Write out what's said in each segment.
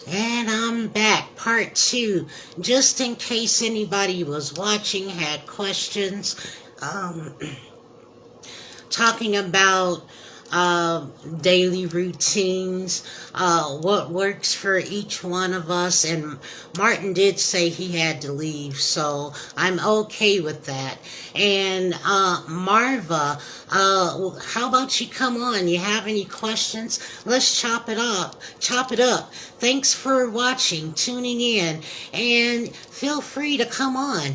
And I'm back, part two. Just in case anybody was watching, had questions, um, talking about uh, daily routines, what works for each one of us. And Martin did say he had to leave, so I'm okay with that. And Marva, how about you come on? You have any questions? Let's chop it up. Chop it up. Thanks for watching, tuning in, and feel free to come on.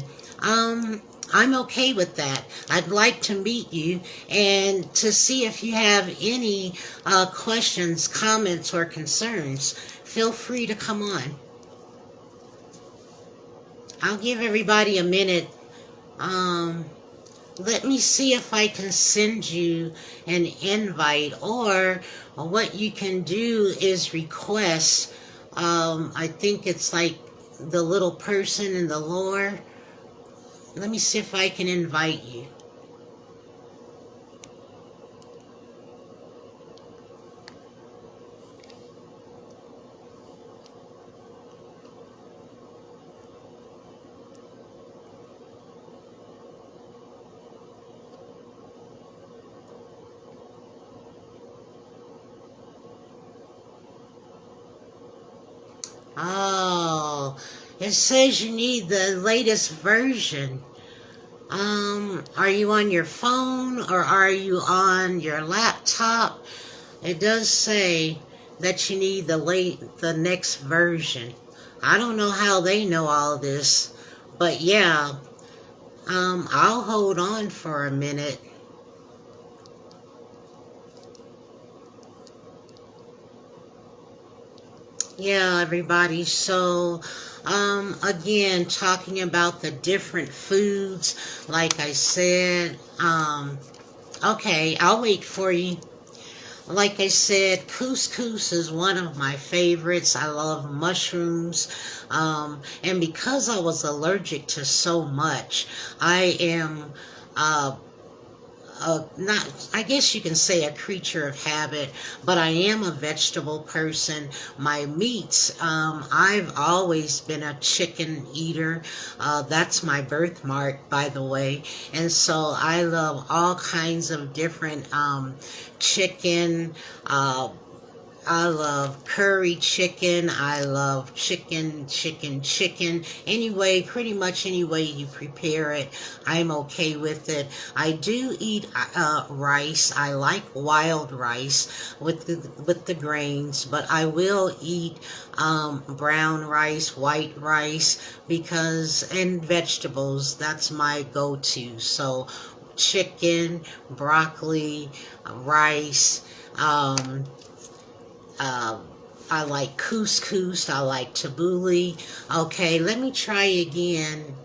I'm okay with that. I'd like to meet you and to see if you have any questions, comments, or concerns. Feel free to come on. I'll give everybody a minute. Um, Let me see if I can send you an invite, or what you can do is request. I think it's like the little person in the lower. Let me see if I can invite you. Oh, it says you need the latest version. Are you on your phone or are you on your laptop? It does say that you need the next version. I don't know how they know all this, but yeah, I'll hold on for a minute. Yeah, everybody. So, again, talking about the different foods, like I said, okay, I'll wait for you. Like I said, couscous is one of my favorites. I love mushrooms. And because I was allergic to so much, I am uh, not, I guess you can say a creature of habit, but I am a vegetable person. My meats, I've always been a chicken eater. That's my birthmark, by the way. And so I love all kinds of different chicken, I love curry chicken. I love chicken. Anyway, pretty much any way you prepare it, I'm okay with it. I do eat rice. I like wild rice with the grains, but I will eat brown rice, white rice, because and vegetables. That's my go-to. So chicken, broccoli, rice. Uh, I like couscous. I like tabbouleh. Okay, let me try again.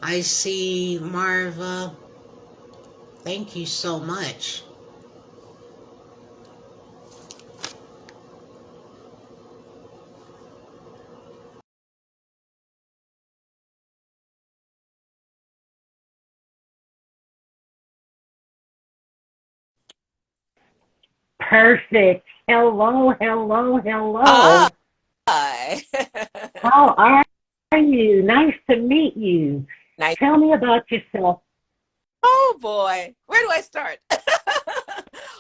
I see Marva. Thank you so much. Perfect. Hello, hello, hello. Hi. How are you? Nice to meet you. Nice. Tell me about yourself. Oh boy. Where do I start?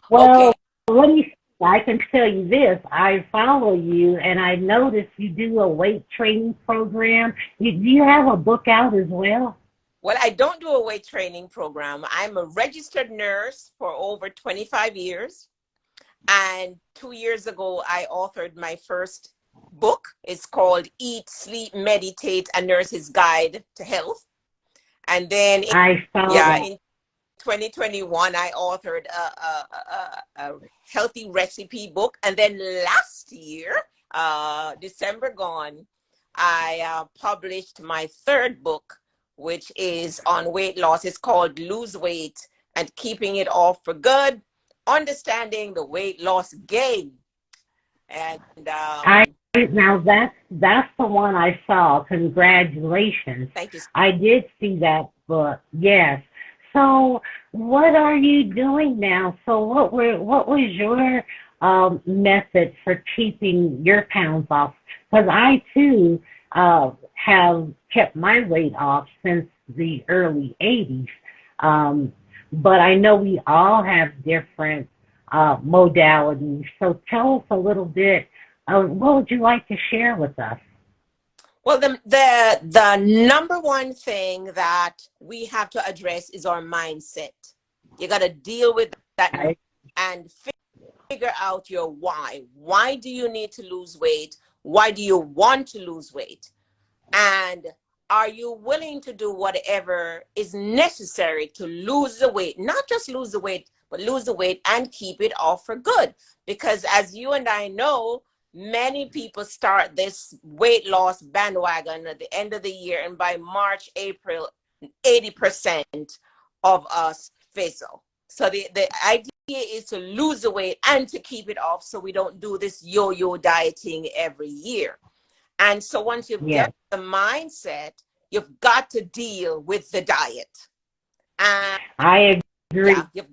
Well, Okay. let me. I can tell you this. I follow you, and I noticed you do a weight training program. Do you have a book out as well? Well, I don't do a weight training program. I'm a registered nurse for over 25 years. And 2 years ago, I authored my first book. It's called Eat, Sleep, Meditate, A Nurse's Guide to Health. And then, I saw yeah, that. in 2021, I authored a healthy recipe book. And then last year, December gone, I published my third book, which is on weight loss. It's called Lose Weight and Keeping It Off for Good, Understanding the Weight Loss Game. And I now that's the one I saw. Congratulations. thank you. I did see that book. Yes. So what are you doing now? So what was your method for keeping your pounds off? because I too have kept my weight off since the early 80s. Um, but I know we all have different modalities. So tell us a little bit. What would you like to share with us? Well, the number one thing that we have to address is our mindset. You got to deal with that I, and figure out your why. Why do you need to lose weight? Why do you want to lose weight? And are you willing to do whatever is necessary to lose the weight? Not just lose the weight, but lose the weight and keep it off for good. Because as you and I know, many people start this weight loss bandwagon at the end of the year, and by March, April, 80% of us fizzle. So the idea is to lose the weight and to keep it off so we don't do this yo-yo dieting every year. And so once you've yes, dealt with the mindset, you've got to deal with the diet. And I agree. yeah, you've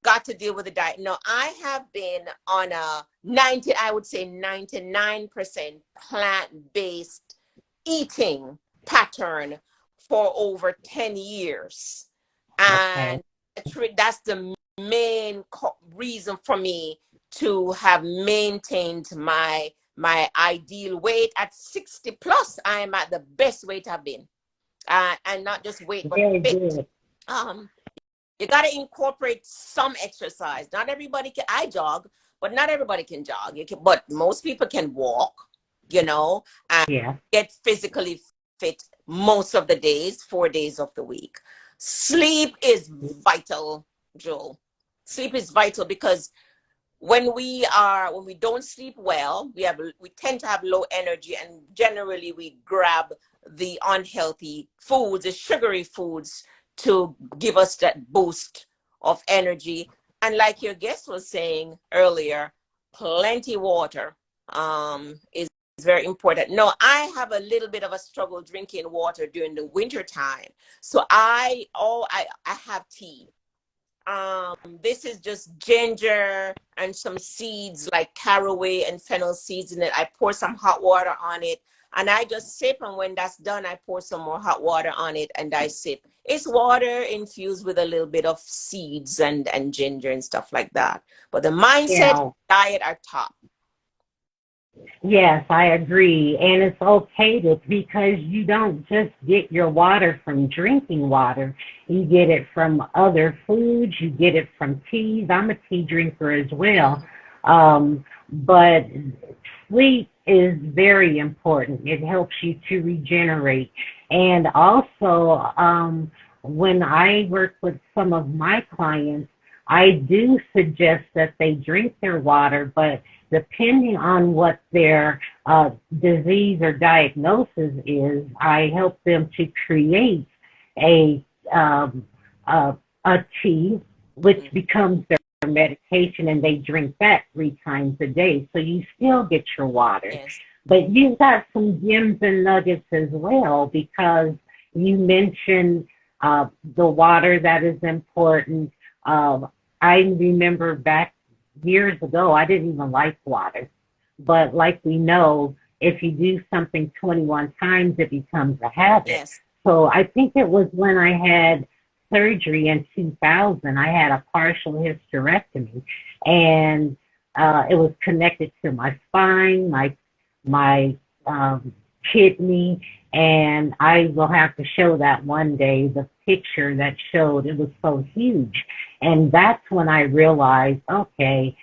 got to deal with the diet. No, I have been on a 90, I would say 99% plant-based eating pattern for over 10 years. Okay. And that's the main reason for me to have maintained my ideal weight at 60 plus. I am at the best weight I've been, and not just weight but Very fit. good. um you got to incorporate some exercise. Not everybody can. I jog, but not everybody can jog. You can, but most people can walk, and Yeah. get physically fit most of the days, 4 days of the week. Sleep is vital, Joel. Sleep is vital because when we don't sleep well, we tend to have low energy, and generally we grab the unhealthy foods, the sugary foods, to give us that boost of energy. And like your guest was saying earlier, plenty water is very important. No, I have a little bit of a struggle drinking water during the winter time. So I have tea. This is just ginger and some seeds like caraway and fennel seeds in it. I pour some hot water on it and I just sip. And when that's done, I pour some more hot water on it and I sip. It's water infused with a little bit of seeds and ginger and stuff like that. But the mindset, Yeah. diet are top. Yes, I agree. And it's okay to, because you don't just get your water from drinking water. You get it from other foods. You get it from teas. I'm a tea drinker as well. But sleep is very important. It helps you to regenerate. And also, when I work with some of my clients, I do suggest that they drink their water, but depending on what their disease or diagnosis is, I help them to create a um, a tea, which becomes their medication, and they drink that 3 times a day. So you still get your water, Yes. but you've got some gems and nuggets as well because you mentioned the water that is important. Uh, I remember back years ago, I didn't even like water. But like we know, if you do something 21 times, it becomes a habit. Yes. So I think it was when I had surgery in 2000, I had a partial hysterectomy, and it was connected to my spine, my kidney, and I will have to show that one day, the picture that showed it was so huge. And that's when I realized, okay,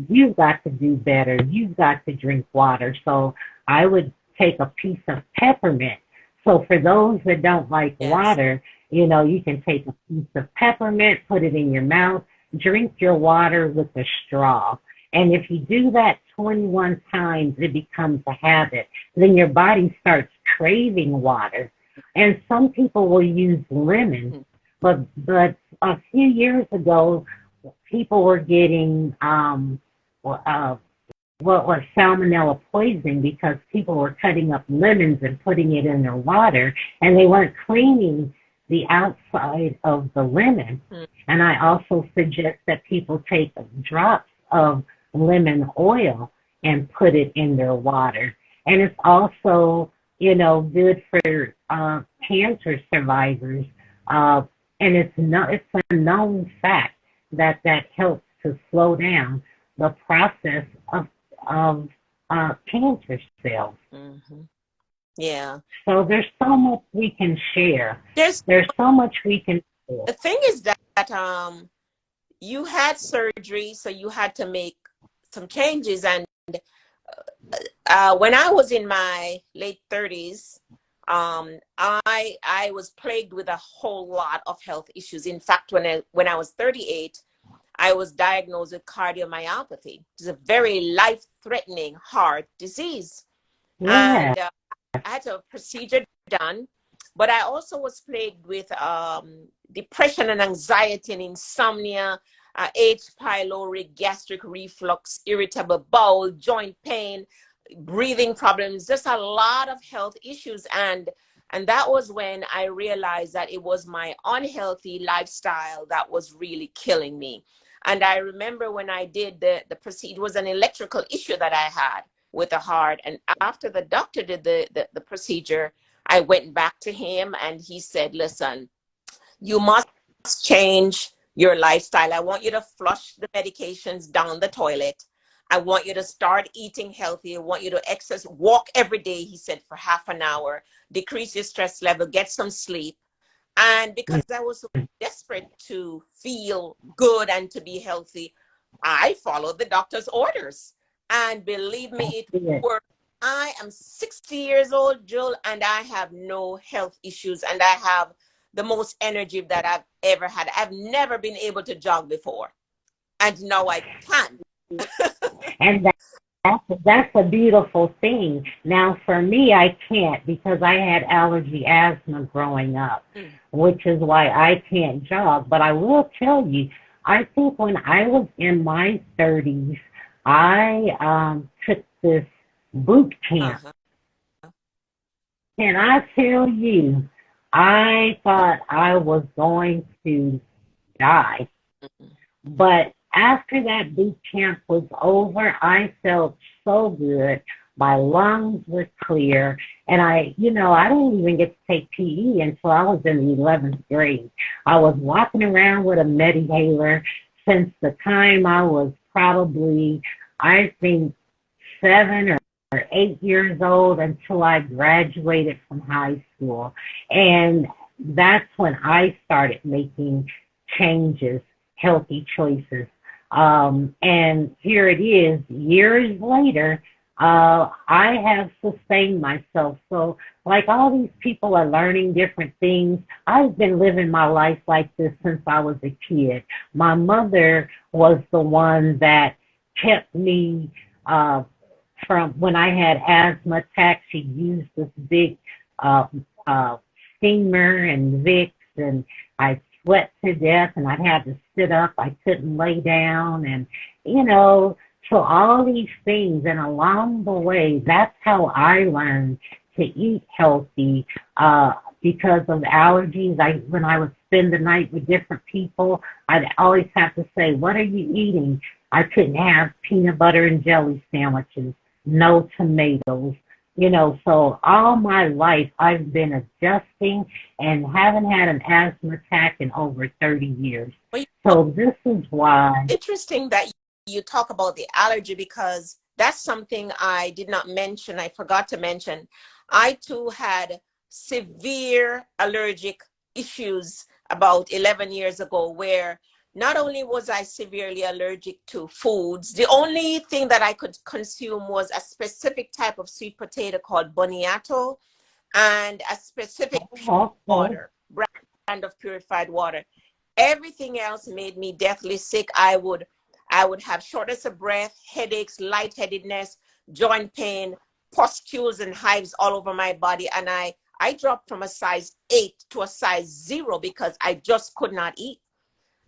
you've got to do better. You've got to drink water. So I would take a piece of peppermint. So for those that don't like Yes. water, you can take a piece of peppermint, put it in your mouth, drink your water with a straw. And if you do that 21 times, it becomes a habit. Then your body starts craving water. And some people will use lemon, but a few years ago, people were getting what was salmonella poisoning because people were cutting up lemons and putting it in their water, and they weren't cleaning the outside of the lemon. And I also suggest that people take drops of lemon oil and put it in their water. And it's also, good for cancer survivors. Uh, and it's a known fact that helps to slow down the process of cancer cells. Mm-hmm. Yeah. So there's so much we can share. There's There's so much we can share. the thing is that you had surgery, so you had to make some changes. And when I was in my late 30s, I was plagued with a whole lot of health issues. In fact, when I was 38, I was diagnosed with cardiomyopathy, which is a very life-threatening heart disease. Yeah. And I had a procedure done, but I also was plagued with depression and anxiety and insomnia, H. pylori, gastric reflux, irritable bowel, joint pain, breathing problems, just a lot of health issues. And that was when I realized that it was my unhealthy lifestyle that was really killing me. And I remember when I did the procedure, it was an electrical issue that I had with the heart. And after the doctor did the procedure, I went back to him and he said, listen, you must change your lifestyle. I want you to flush the medications down the toilet. I want you to start eating healthy. I want you to exercise, walk every day, he said, for half an hour, decrease your stress level, get some sleep. And because I was so desperate to feel good and to be healthy, I followed the doctor's orders. And believe me, it Yeah. worked. I am 60 years old, Jill, and I have no health issues. And I have the most energy that I've ever had. I've never been able to jog before. And now I can. And that's a beautiful thing. Now, for me, I can't because I had allergy asthma growing up, Mm. which is why I can't jog. But I will tell you, I think when I was in my 30s, I took this boot camp. Uh-huh. And I tell you, I thought I was going to die. Mhm. But after that boot camp was over, I felt so good. My lungs were clear. And I didn't even get to take PE until I was in the 11th grade. I was walking around with a medihaler since the time I was probably, I think, 7 or 8 years old until I graduated from high school. And that's when I started making changes, healthy choices. And here it is, years later, I have sustained myself. So, like all these people are learning different things. I've been living my life like this since I was a kid. My mother was the one that kept me from when I had asthma attacks. She used this big uh, uh, steamer and Vicks, and I sweat to death, and I'd have to sit up. I couldn't lay down, and you know, so all these things. And along the way, that's how I learned to eat healthy. Because of allergies, when I would spend the night with different people, I'd always have to say, "What are you eating?" I couldn't have peanut butter and jelly sandwiches, no tomatoes. So all my life I've been adjusting and haven't had an asthma attack in over 30 years. Well, So this is why. interesting that you talk about the allergy because that's something I did not mention. I forgot to mention. I too had severe allergic issues about 11 years ago where not only was I severely allergic to foods, the only thing that I could consume was a specific type of sweet potato called boniato and a specific pure Okay. water, brand of purified water. Everything else made me deathly sick. I would have shortness of breath, headaches, lightheadedness, joint pain, pustules and hives all over my body. And I dropped from a size 8 to a size 0 because I just could not eat.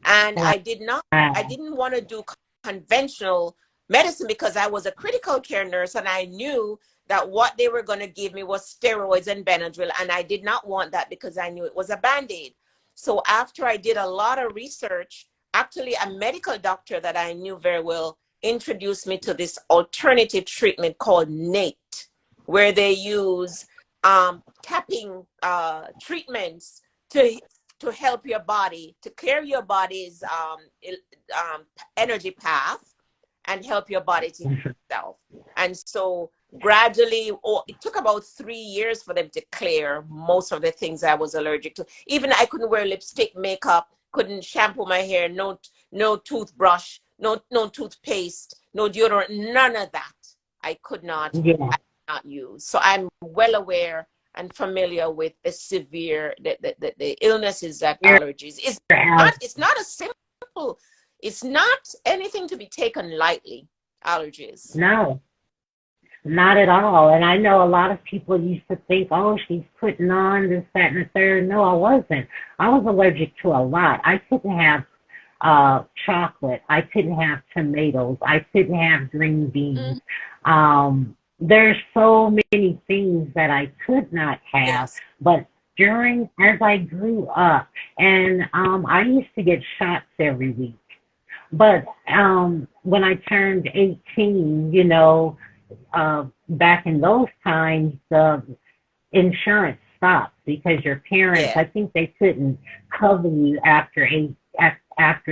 And Wow. I didn't want to do conventional medicine because I was a critical care nurse and I knew that what they were going to give me was steroids and Benadryl. And I did not want that because I knew it was a Band-Aid. So after I did a lot of research, actually a medical doctor that I knew very well introduced me to this alternative treatment called NATE, where they use tapping treatments to help your body, to clear your body's energy path and help your body to heal itself. And so gradually, it took about 3 years for them to clear most of the things I was allergic to. Even I couldn't wear lipstick, makeup, couldn't shampoo my hair, no toothbrush, no toothpaste, no deodorant, none of that. I could not use. So I'm well aware and familiar with the severe the illnesses that allergies. It's not a simple, it's not anything to be taken lightly, allergies. No, not at all. And I know a lot of people used to think, oh, she's putting on this, that, and the third. No, I wasn't. I was allergic to a lot. I couldn't have chocolate. I couldn't have tomatoes. I couldn't have green beans. There's so many things that I could not have. Yes. But as I grew up, and I used to get shots every week. But when I turned 18, back in those times, the insurance stopped because your parents, I think they couldn't cover you after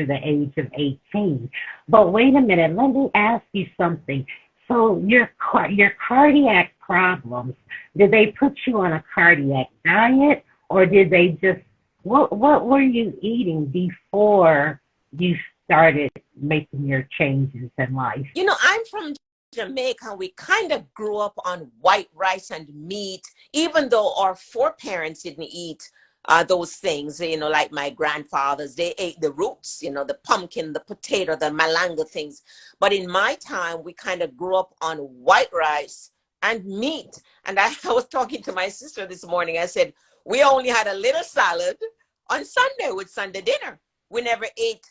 the age of 18. But wait a minute, let me ask you something. So your cardiac problems, did they put you on a cardiac diet, or did they just, what were you eating before you started making your changes in life? I'm from Jamaica. We kind of grew up on white rice and meat, even though our foreparents didn't eat those things, like my grandfathers, they ate the roots, the pumpkin, the potato, the malanga things. But in my time, we kind of grew up on white rice and meat. And I was talking to my sister this morning. I said, we only had a little salad on Sunday with Sunday dinner. We never ate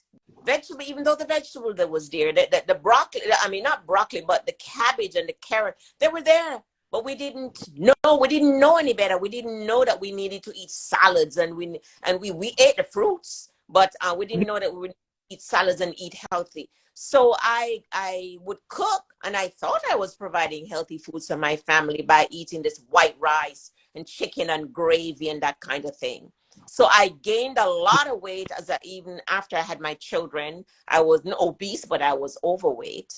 vegetable, even though the vegetable that was there, the broccoli, not broccoli, but the cabbage and the carrot, they were there. But we didn't know any better. We didn't know that we needed to eat salads, and we ate the fruits, but we didn't know that we would eat salads and eat healthy. So I would cook, and I thought I was providing healthy foods to my family by eating this white rice and chicken and gravy and that kind of thing. So I gained a lot of weight even after I had my children. I wasn't obese, but I was overweight.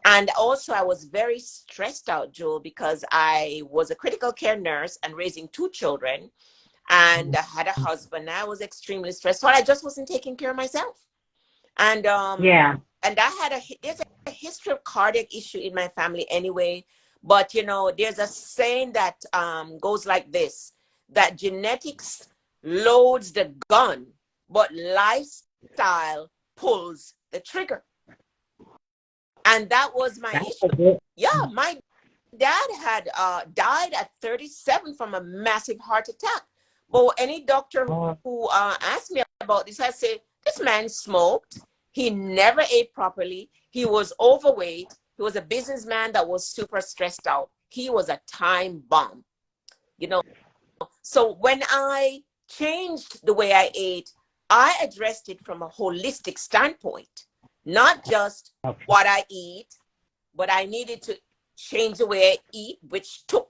And also I was very stressed out, Joel, because I was a critical care nurse and raising 2 children, and I had a husband. I was extremely stressed. So I just wasn't taking care of myself. And and there's a history of cardiac issue in my family anyway. But there's a saying that goes like this, that genetics loads the gun, but lifestyle pulls the trigger. And that was my issue. Yeah, my dad had died at 37 from a massive heart attack. But any doctor who asked me about this, I say, this man smoked. He never ate properly. He was overweight. He was a businessman that was super stressed out. He was a time bomb. So when I changed the way I ate, I addressed it from a holistic standpoint. Not just what I eat, but I needed to change the way I eat, which took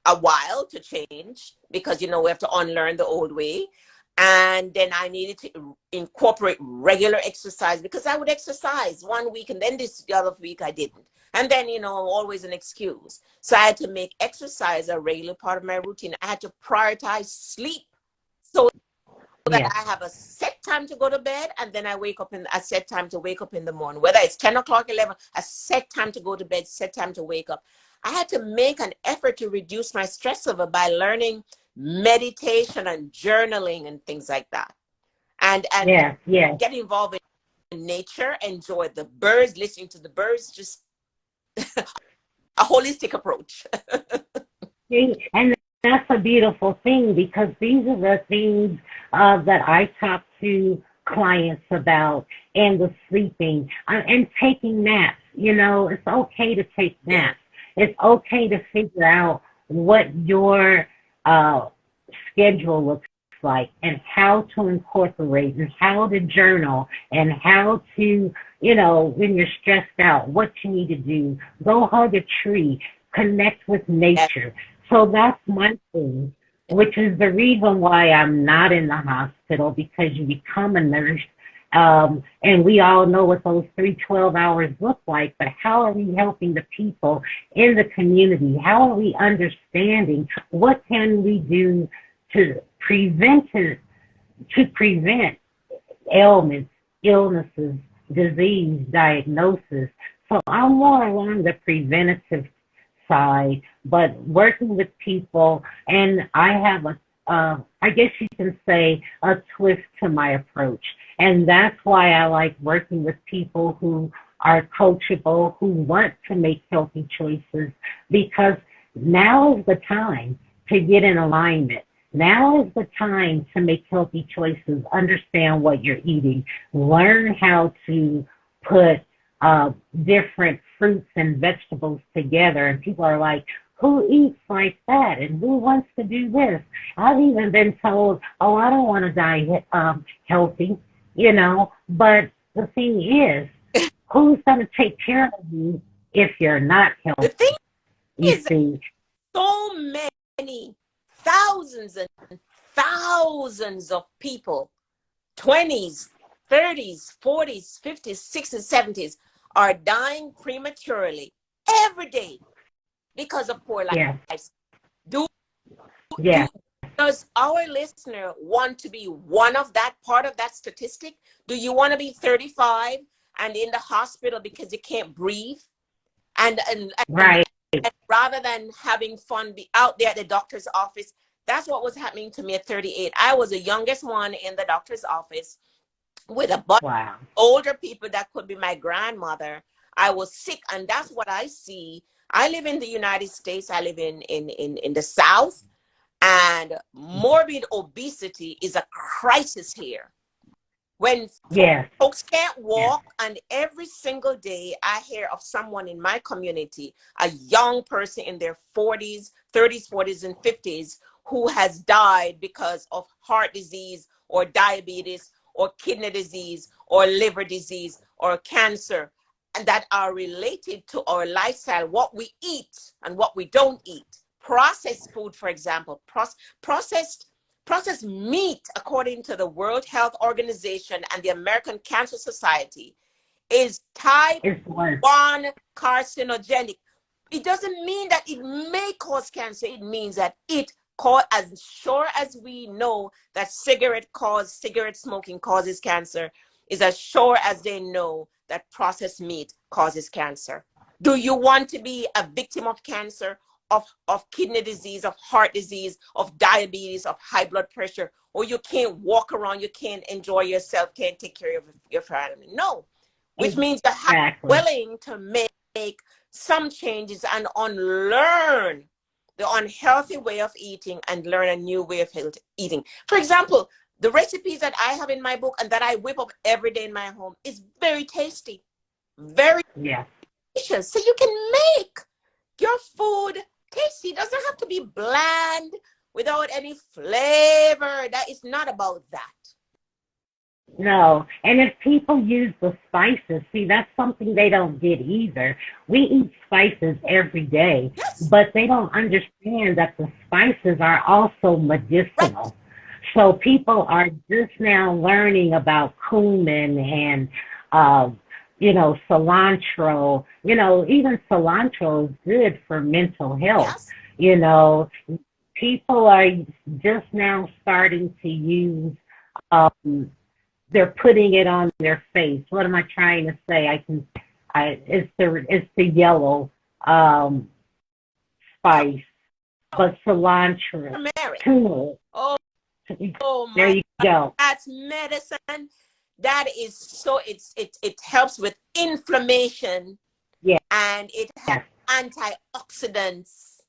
a while to change because, we have to unlearn the old way. And then I needed to incorporate regular exercise, because I would exercise one week and then the other week I didn't. And then, always an excuse. So I had to make exercise a regular part of my routine. I had to prioritize sleep. So that I have a set time to go to bed, and then I wake up in a set time to wake up in the morning, whether it's 10 o'clock, 11, a set time to go to bed, set time to wake up. I had to make an effort to reduce my stress level by learning meditation and journaling and things like that. And get involved in nature, enjoy the birds, listening to the birds, just a holistic approach. And that's a beautiful thing, because these are the things that I talk to clients about, and the sleeping and taking naps. It's okay to take naps. It's okay to figure out what your schedule looks like, and how to incorporate, and how to journal, and how to, when you're stressed out, what you need to do. Go hug a tree. connect with nature. So that's my thing, which is the reason why I'm not in the hospital, because you become a nurse. And we all know what those 3 hours look like, but how are we helping the people in the community? How are we understanding what can we do to prevent ailments, illnesses, disease, diagnosis? So I'm more along the preventative side, but working with people, and I have I guess you can say, a twist to my approach. And that's why I like working with people who are coachable, who want to make healthy choices, because now is the time to get in alignment. Now is the time to make healthy choices, understand what you're eating, learn how to put different fruits and vegetables together. And people are like, who eats like that? And who wants to do this? I've even been told, oh, I don't want to die healthy, But the thing is, who's going to take care of you if you're not healthy? The thing you is, see, so many thousands and thousands of people, 20s, 30s, 40s, 50s, 60s, 70s, are dying prematurely every day because of poor life. yeah, Does our listener want to be one of that part of that statistic? Do you want to be 35 and in the hospital because you can't breathe? And right, rather than having fun, be out there at the doctor's office. That's what was happening to me at 38. I was the youngest one in the doctor's office with a bunch wow, of older people that could be my grandmother. I was sick, and that's what I see. I live in the United States. I live in the South, and morbid obesity is a crisis here. When yes, folks can't walk, and every single day I hear of someone in my community, a young person in their 40s, 30s, 40s, and 50s, who has died because of heart disease or diabetes or kidney disease or liver disease or cancer, and that are related to our lifestyle, what we eat and what we don't eat. Processed food, for example, processed meat, according to the World Health Organization and the American Cancer Society, is type 1 carcinogenic. It doesn't mean that it may cause cancer. It means that as sure as we know that cigarette smoking causes cancer, is as sure as they know that processed meat causes cancer. Do you want to be a victim of cancer, of kidney disease, of heart disease, of diabetes, of high blood pressure, or you can't walk around, you can't enjoy yourself, can't take care of your family? No. Which means you're willing to make some changes and unlearn the unhealthy way of eating and learn a new way of eating. For example, the recipes that I have in my book and that I whip up every day in my home is very tasty, very delicious. So you can make your food tasty. It doesn't have to be bland without any flavor. That is not about that. No, and if people use the spices, see, that's something they don't get either. We eat spices every day, but they don't understand that the spices are also medicinal. Right. So people are just now learning about cumin and, cilantro. Even cilantro is good for mental health. Yes. People are just now starting to use, they're putting it on their face. What am I trying to say? It's the yellow spice, but cilantro, turmeric. Oh there you go. That's medicine. That is so. It helps with inflammation. Yeah. And it has antioxidants.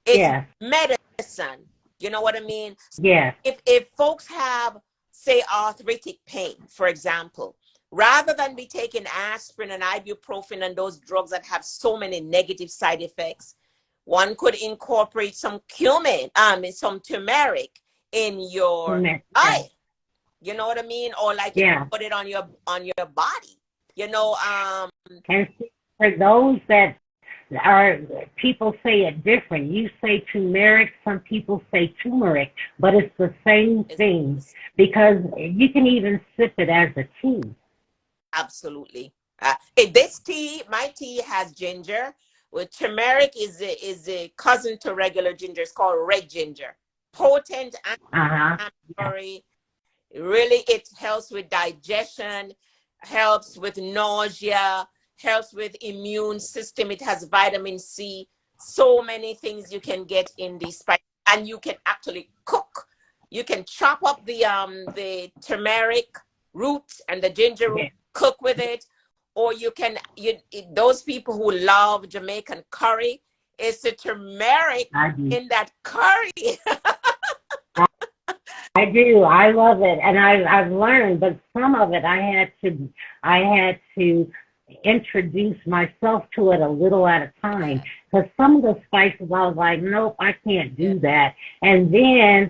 It's medicine. You know what I mean? Yeah. If folks have, say, arthritic pain, for example, rather than be taking aspirin and ibuprofen and those drugs that have so many negative side effects, one could incorporate some cumin, some turmeric in your diet. You know what I mean? Or like you put it on your body. And for those that Our people say it different. You say turmeric, some people say turmeric, but it's the same thing because you can even sip it as a tea. Absolutely. My tea has ginger. With turmeric is a cousin to regular ginger. It's called red ginger. Potent, Uh-huh. anti-inflammatory. Really, it helps with digestion, helps with nausea, helps with immune system. It has vitamin C. So many things you can get in the spice, and you can actually cook. You can chop up the turmeric root and the ginger root, Yeah. cook with it, or those people who love Jamaican curry, it's the turmeric I do. in that curry. I do. I love it, and I've learned, but some of it I had to introduce myself to it a little at a time Yeah, because some of the spices I was like, nope, I can't yeah, do that. And then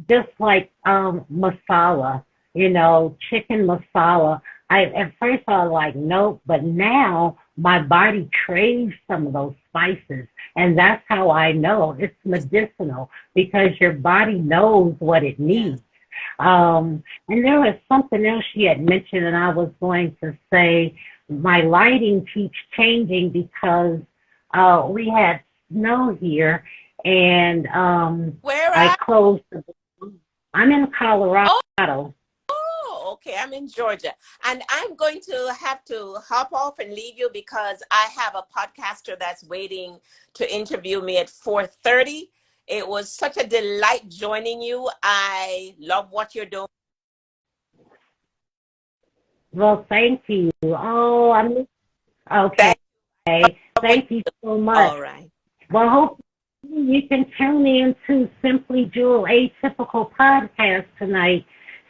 just like masala, chicken masala. I at first I was like, nope, but now my body craves some of those spices, and that's how I know it's medicinal because your body knows what it yeah. needs. And there was something else she had mentioned, and I was going to say my lighting keeps changing because we had snow here, and Where I are closed. I'm in Oh, Colorado. okay. I'm in Georgia. And I'm going to have to hop off and leave you because I have a podcaster that's waiting to interview me at 4:30. It was such a delight joining you. I love what you're doing. Well, thank you. Oh, I'm okay. Thank you. What Thank you so much. All right. Well, hopefully you can tune in to Simply Jewel Atypical podcast tonight.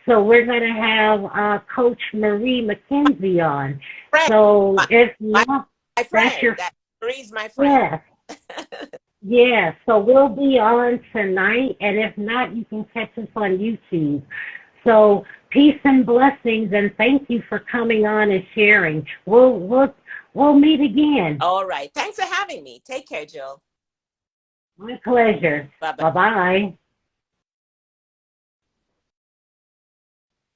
So we're going to have Coach Marie McKenzie on. Friend, So my, if my, not, my that's friend. your, That Marie's my friend. yeah, yeah. So we'll be on tonight. And if not, you can catch us on YouTube. So peace and blessings, and thank you for coming on and sharing. We'll meet again. All right. Thanks for having me. Take care, Jill. My pleasure. Bye bye. Bye bye.